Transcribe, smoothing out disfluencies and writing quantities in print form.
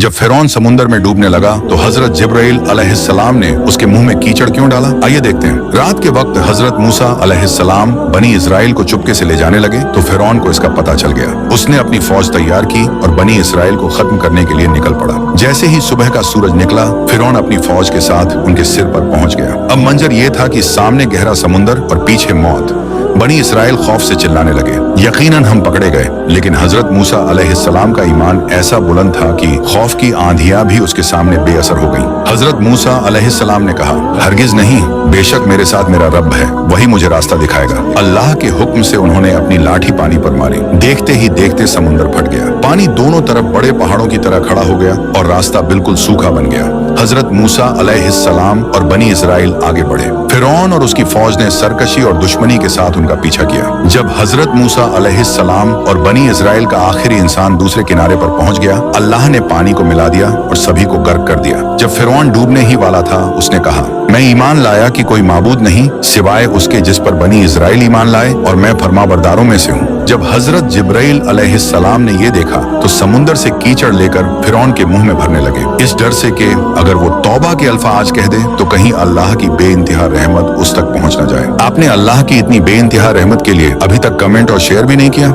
जब फिरौन समुंदर में डूबने लगा तो हजरत जिब्राइल अलैहिस्सलाम ने उसके मुंह में कीचड़ क्यों डाला? आइए देखते हैं। रात के वक्त हजरत मूसा अलैहिस्सलाम बनी इस्राइल को चुपके से ले जाने लगे तो फिरौन को इसका पता चल गया। उसने अपनी फौज तैयार की और बनी इस्राइल को खत्म करने के लिए निकल पड़ा। जैसे ही सुबह का सूरज निकला, फिरौन अपनी फौज के साथ उनके सिर पर पहुंच गया। अब मंजर ये था कि सामने गहरा समुंदर और पीछे मौत। बनी इस्राइल खौफ से चिल्लाने लगे, यकीनन हम पकड़े गए। लेकिन हजरत मूसा अलैहिस्सलाम का ईमान ऐसा बुलंद था कि खौफ की आंधियां भी उसके सामने बेअसर हो गईं। हजरत मूसा अलैहिस्सलाम ने कहा, हरगिज नहीं, बेशक मेरे साथ मेरा रब है, वही मुझे रास्ता दिखाएगा। अल्लाह के हुक्म से उन्होंने अपनी लाठी पानी पर मारी। देखते ही देखते समुंदर फट गया। पानी दोनों तरफ बड़े पहाड़ों की तरह खड़ा हो गया और रास्ता बिल्कुल सूखा बन गया। हजरत मूसा अलैहिस्सलाम और बनी इस्राइल आगे बढ़े। फिरौन और उसकी फौज ने सरकशी और दुश्मनी के साथ उनका पीछा किया। जब हजरत मूसा अलैहिस्सलाम और बनी इस्राइल का आखिरी इंसान दूसरे किनारे पर पहुंच गया, अल्लाह ने पानी को मिला दिया और सभी को गर्क कर दिया। जब फिरौन डूबने ही वाला था, उसने कहा, मैं ईमान लाया कि कोई माबूद नहीं सिवाय उसके जिस पर बनी इस्राइल ईमान लाए और मैं फरमाबरदारों में से हूँ। जब हजरत जिब्राइल अलैहिस्सलाम ने ये देखा तो समुंदर से कीचड़ लेकर फिरौन के मुंह में भरने लगे, इस डर से कि अगर वो तौबा के अल्फाज कह दे तो कहीं अल्लाह की बेइंतहा रहमत उस तक पहुंच न जाए। आपने अल्लाह की इतनी बेइंतहा रहमत के लिए अभी तक कमेंट और शेयर भी नहीं किया।